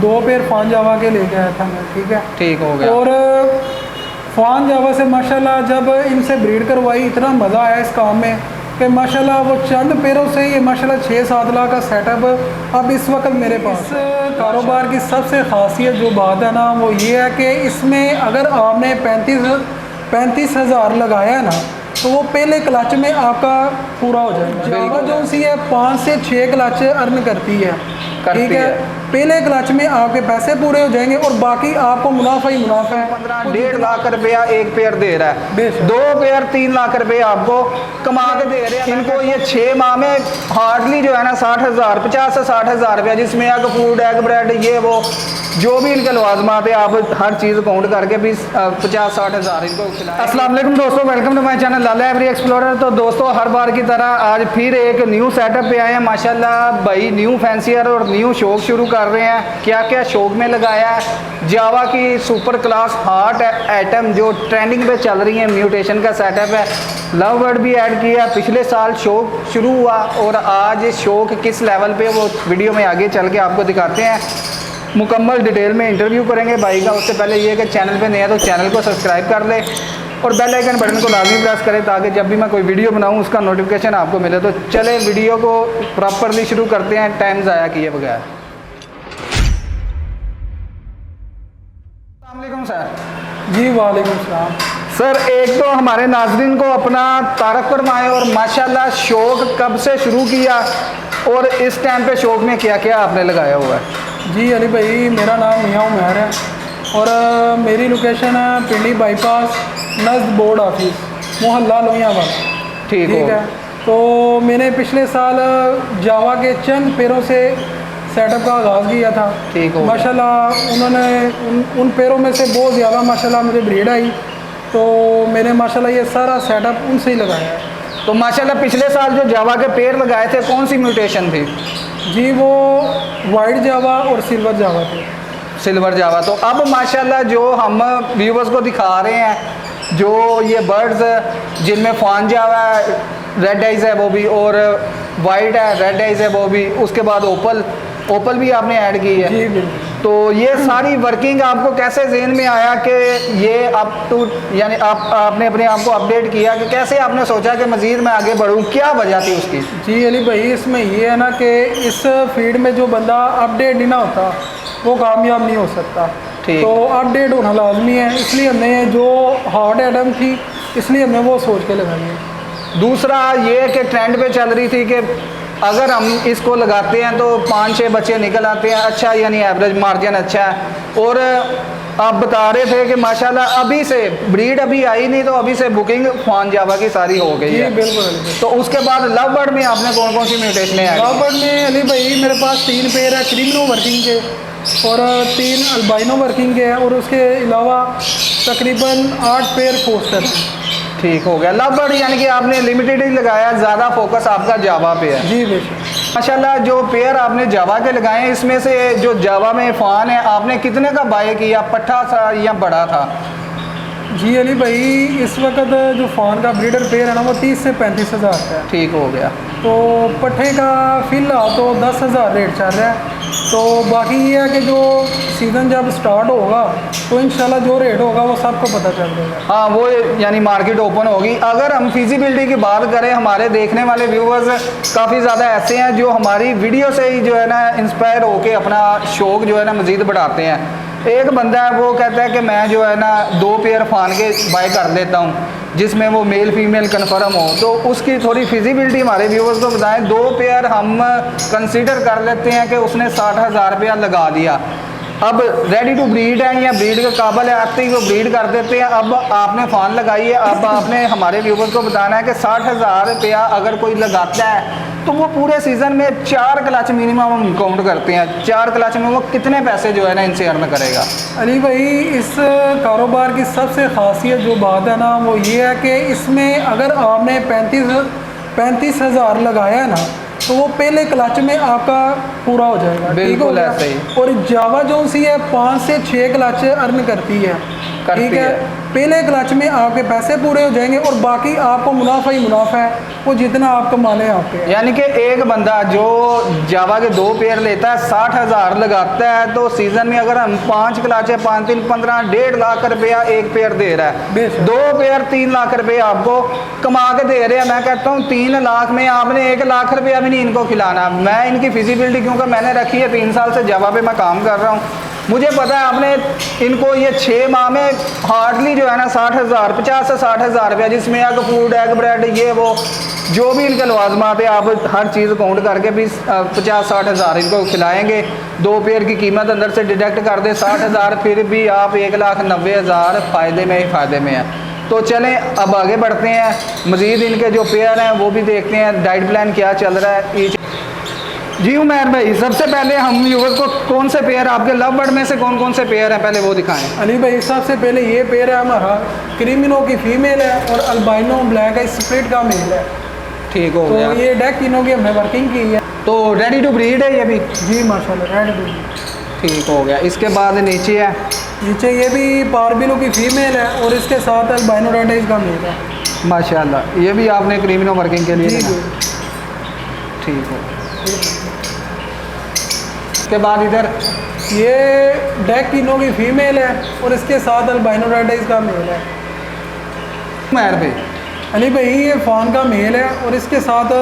2 pair फान जावा के लेके आया था मैं, ठीक है। ठीक हो गया। और फान जावा से माशाल्लाह जब इनसे ब्रीड करवाई इतना मज़ा आया इस काम में कि माशाल्लाह वो चंद पेरों से ही माशाल्लाह 6-7 लाख का सेटअप अब इस वक्त मेरे पास। इस कारोबार की सबसे खासियत जो बात है ना वो ये है कि इसमें अगर आपने 35 हज़ार लगाया है ना तो वो पहले क्लच में आपका पूरा हो जाएगा। जावा जो सी है 5 से 6 क्लच अर्न करती है, ठीक है। पहले क्लच में आपके पैसे पूरे हो जाएंगे और बाकी आपको मुनाफा ही मुनाफा है। 15-1.5 लाख रुपया एक पेयर दे रहा है, 2 पेयर 3 लाख रुपये आपको कमा के दे रहे हैं। इनको ये 6 माह में हार्डली जो है ना 60,000 50 से 60,000 रुपया, जिसमें एग फूड एग ब्रेड ये वो जो भी इनके लवाजमात है आप हर चीज़ काउंट करके भी 50-60 हज़ार इनको खिलाएं। अस्सलाम वालेकुम दोस्तों, welcome to my channel Lala every explorer. तो दोस्तों हर बार की तरह आज फिर एक न्यू सेटअप पे आए हैं। माशाल्लाह भाई न्यू फैंसियर और न्यू शौक शुरू कर रहे हैं। क्या क्या शौक में लगाया है, जावा की सुपर क्लास हार्ट आइटम जो ट्रेंडिंग पे चल रही है, म्यूटेशन का सेटअप है। लव बर्ड भी ऐड किया। पिछले साल शौक शुरू हुआ और आज शौक किस लेवल पे वो वीडियो में आगे चल के आपको दिखाते हैं। मुकम्मल डिटेल में इंटरव्यू करेंगे भाई का। उससे पहले ये कि चैनल पे नया तो चैनल को सब्सक्राइब कर ले और बेल आइकन बटन को लाजमी प्रेस करें ताकि जब भी मैं कोई वीडियो बनाऊं उसका नोटिफिकेशन आपको मिले। तो चले वीडियो को प्रॉपरली शुरू करते हैं टाइम ज़ाया किए बगैर। अस्सलाम वालेकुम सर। जी वालेकुम सलाम। सर एक तो हमारे नाजरीन को अपना तारक फरमाए और माशाल्लाह शौक कब से शुरू किया और इस टाइम पे शौक में क्या क्या आपने लगाया हुआ है? जी अली भाई, मेरा नाम मियाँ उमर है और मेरी लोकेशन है पिंडी बाईपास नज़द बोर्ड ऑफिस मोहल्ला लोहियावाला, ठीक है। तो मैंने पिछले साल जावा के चंद पेरों से सेटअप का आगाज़ किया था, ठीक हो। माशाल्लाह उन्होंने उन पेरों में से बहुत ज़्यादा माशाल्लाह मुझे ब्रीड आई, तो मैंने माशाल्लाह ये सारा सेटअप उनसे ही लगाया है। तो माशाल्लाह पिछले साल जो जावा के पेड़ लगाए थे कौन सी म्यूटेशन थी? जी वो वाइट जावा और सिल्वर जावा थे। सिल्वर जावा। तो अब माशाल्लाह जो हम व्यूवर्स को दिखा रहे हैं जो ये बर्ड्स जिनमें फान जावा है, रेड आइज़ है वो भी, और वाइट है, रेड आइज़ है वो भी, उसके बाद ओपल भी आपने ऐड की है। जी बिल्कुल। तो ये सारी वर्किंग आपको कैसे ज़हन में आया कि ये अप टू यानी आपने अपने आप को अपडेट किया कि कैसे आपने सोचा कि मज़ीद मैं आगे बढ़ूँ, क्या वजह थी उसकी? जी अली भाई, इसमें ये है ना कि इस फील्ड में जो बंदा अपडेट नहीं ना होता वो कामयाब नहीं हो सकता। तो अपडेट होना लाजमी है, इसलिए हमने जो हार्ड आइटम थी इसलिए हमने वो सोच के लगाई है। दूसरा ये कि ट्रेंड पे चल रही थी कि अगर हम इसको लगाते हैं तो 5-6 बच्चे निकल आते हैं, अच्छा यानी एवरेज मार्जिन अच्छा है। और आप बता रहे थे कि माशाल्लाह अभी से ब्रीड अभी आई नहीं तो अभी से बुकिंग फान जावा की सारी हो गई है। बिल्कुल। तो उसके बाद लव बर्ड में आपने कौन कौन सी म्यूटेशन है? लव बर्ड में अली भाई मेरे पास 3 पेयर है क्रिमिनो वर्किंग के और 3 अल्बाइनो वर्किंग के हैं और उसके अलावा तकरीबन 8 पेयर फोस्टर हैं। ठीक हो गया। लव बर्ड यानी कि आपने लिमिटेड ही लगाया, ज़्यादा फोकस आपका जावा पे है। जी बेशक। माशाल्लाह जो पेयर आपने जावा के लगाए हैं इसमें से जो जावा में फ़ान है आपने कितने का बाय किया, पट्ठा था या बड़ा था? जी अली भाई, इस वक्त जो फ़ान का ब्रीडर पेयर है ना वो 30 से 35 हज़ार का है। ठीक हो गया। तो पट्ठे का फ़िलहाल तो 10 हज़ार रेट चल रहा है। तो बाकी ये है कि जो सीज़न जब स्टार्ट होगा तो इंशाल्लाह जो रेट होगा वो सबको पता चल जाएगा। हाँ वो यानी मार्केट ओपन होगी। अगर हम फिजिबिलिटी की बात करें, हमारे देखने वाले व्यूवर्स काफ़ी ज़्यादा ऐसे हैं जो हमारी वीडियो से ही जो है ना इंस्पायर होके अपना शौक़ जो है ना मज़ीद बढ़ाते हैं। एक बंदा है वो कहता है कि मैं जो है ना 2 पेयर फान के बाय कर लेता हूँ जिसमें वो मेल फीमेल कन्फर्म हो। तो उसकी थोड़ी फिजिबिलिटी हमारे व्यूवर्स को बताएं। 2 पेयर हम कंसीडर कर लेते हैं कि उसने 60,000 रुपया लगा दिया, अब रेडी टू ब्रीड है या ब्रीड के काबिल है, आते ही वो ब्रीड कर देते हैं। अब आपने फान लगाई है, अब आपने हमारे व्यूवर्स को बताना है कि 60,000 रुपया अगर कोई लगाता है तो वो पूरे सीज़न में 4 क्लच मिनिमम हम काउंट करते हैं। 4 क्लच में वो कितने पैसे जो है ना इनसे अर्न करेगा? अली भाई, इस कारोबार की सबसे खासियत जो बात है ना वो ये है कि इसमें अगर आपने 35 हज़ार लगाया है ना तो वो पहले क्लच में आपका पूरा हो जाएगा। बिल्कुल ऐसे ही। और जावा जो सी है 5 से 6 क्लच अर्न करती है, करती ठीक है, है। पहले क्लच में आपके पैसे पूरे हो जाएंगे और बाकी आपको मुनाफा ही मुनाफा है, वो जितना आप कमा लें आपके। यानी कि एक बंदा जो जावा के 2 पेयर लेता है 60,000 लगाता है, तो सीजन में अगर हम 5 क्लच है 5 3 15 1.5 लाख रुपया एक पेयर दे रहा है। बेशक। 2 पेयर 3 लाख रुपया आपको कमा के दे रहे हैं। मैं कहता हूँ 3 लाख में आपने 1 लाख रुपया भी नहीं इनको खिलाना। मैं इनकी फिजिबिलिटी क्योंकि मैंने रखी है, 3 साल से जावा पे मैं काम कर रहा हूँ, मुझे पता है। आपने इनको ये 6 माह में हार्डली जो है ना 60,000 50 से 60,000 रुपया, जिसमें एग फूड एग ब्रेड ये वो जो भी इनके लवाजमात है, आप हर चीज़ काउंट करके भी 50-60,000 इनको खिलाएंगे। 2 पेयर की कीमत अंदर से डिडक्ट कर दे 60,000, फिर भी आप 1,90,000 फ़ायदे में ही फ़ायदे में है। तो चलें अब आगे बढ़ते हैं, मज़ीद इनके जो पेयर हैं वो भी देखते हैं, डाइट प्लान क्या चल रहा है। जी उमैर भाई, सबसे पहले हम व्यूअर्स को कौन से पेयर, आपके लव बर्ड में से कौन कौन से पेयर हैं पहले वो दिखाएं। अली भाई, सबसे पहले ये पेयर है हमारा, क्रिमिनो की फीमेल है और अल्बाइनो ब्लैक है स्प्लिट का मेल है। ठीक हो तो गया। ये डेक तीनों की हमने वर्किंग की है। तो रेडी टू ब्रीड है ये भी। जी माशाल्लाह, रेड ब्लू। ठीक हो गया। इसके बाद नीचे है, नीचे ये भी पारबिलो की फीमेल है और इसके साथ अल्बाइनो रेड का मेल है। माशाल्लाह, ये भी आपने क्रीमिनो वर्किंग के लिए जी लेना। जी। ठीक हो। इसके बाद इधर ये डेक तीनों की फीमेल है और इसके साथ अल्बाइनो रेड का मेल है। उमैर भाई, अली भाई, ये फान का मेल है और इसके साथ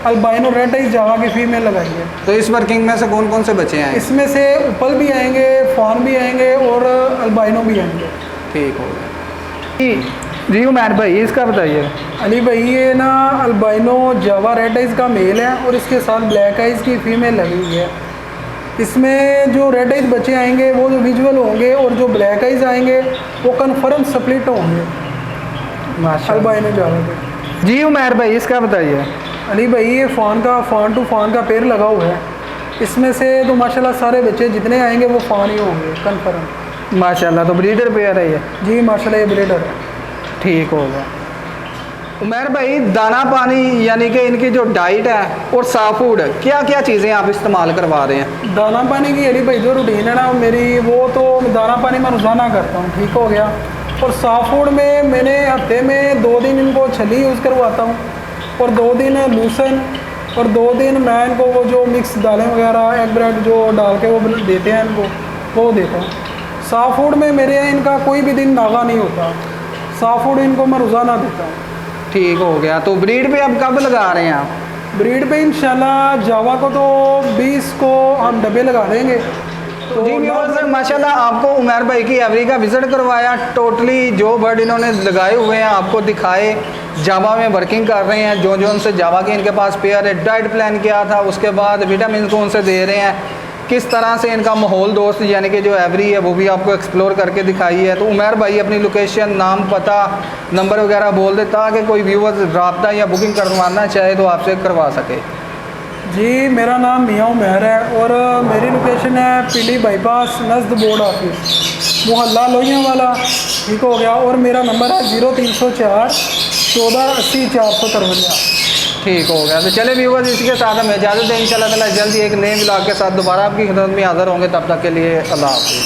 अल्बाइनो रेड जावा की फीमेल लगाई है। तो इस वर्किंग में से कौन कौन से बचे हैं? इसमें से उपल भी आएंगे, फान भी आएंगे और अल्बाइनो भी आएंगे। ठीक हो गया। जी उमैर भाई, इसका बताइए। अली भाई, ये ना अल्बाइनो जावा रेड आइज का मेल है और इसके साथ ब्लैक आइज की फीमेल लगी हुई है। इसमें जो रेड आइज बच्चे आएंगे वो जो विजुअल होंगे और जो ब्लैक आइज आएंगे वो कन्फर्म स्प्लिट होंगे माशाल्लाह। अल्बाइनो जावा के। जी उमैर भाई, इसका बताइए। अली भाई, ये फान टू फान का पेड़ लगा हुआ है। इसमें से तो माशाल्लाह सारे बच्चे जितने आएंगे वो फान ही होंगे कन्फर्म। माशाल्लाह, तो ब्रीडर पेयर है ये। जी माशाल्लाह, ये ब्रीडर है। ठीक होगा। उमैर भाई, दाना पानी यानी कि इनकी जो डाइट है और साफ फूड, क्या क्या चीज़ें आप इस्तेमाल करवा रहे हैं? दाना पानी की अली भाई जो रूटीन है ना मेरी, वो तो दाना पानी मैं रोज़ाना करता हूँ। ठीक हो गया। और साफ फूड में मैंने हफ्ते में 2 दिन इनको छली यूज़ करवाता हूँ और 2 दिन लूसन और 2 दिन मैं इनको वो जो मिक्स दालें वगैरह एग ब्रेड जो डाल के वो देते हैं इनको, वो देता हूँ। साफ फूड में मेरे यहाँ इनका कोई भी दिन नागा नहीं होता। साफ फूड इनको मैं रोज़ाना देता हूँ। ठीक हो गया। तो ब्रीड पे अब कब लगा रहे हैं आप? ब्रीड पे इंशाल्लाह जावा को तो 20 को हम डब्बे लगा देंगे। तो जी व्यूअर्स, माशाल्लाह आपको उमैर भाई की एवरी का विज़िट करवाया। टोटली जो बर्ड इन्होंने लगाए हुए हैं आपको दिखाए, जावा में वर्किंग कर रहे हैं, जो जो उनसे जावा के इनके पास पेयर है, डाइट प्लान किया था, उसके बाद विटामिन कौन से दे रहे हैं, किस तरह से इनका माहौल दोस्त यानी कि जो एवरी है वो भी आपको एक्सप्लोर करके दिखाई है। तो उमैर भाई अपनी लोकेशन, नाम, पता, नंबर वगैरह बोल दे ताकि कोई व्यूअर्स रब्ता या बुकिंग करवाना चाहे तो आपसे करवा सके। जी, मेरा नाम मियाँ उमैर है और मेरी लोकेशन है पीली बाईपास नज़द बोर्ड ऑफिस, मोहल्ला लोहियाँ वाला। ठीक हो गया। और मेरा नंबर है 0304 14 80 453। ठीक हो गया। तो चले व्यूअर्स, इसी के साथ हमें इजाज़त दें। इंशाल्लाह ताला जल्दी एक नए व्लॉग के साथ दोबारा आपकी खिदमत में हाज़िर होंगे। तब तक के लिए अल्लाह हाफ़िज़।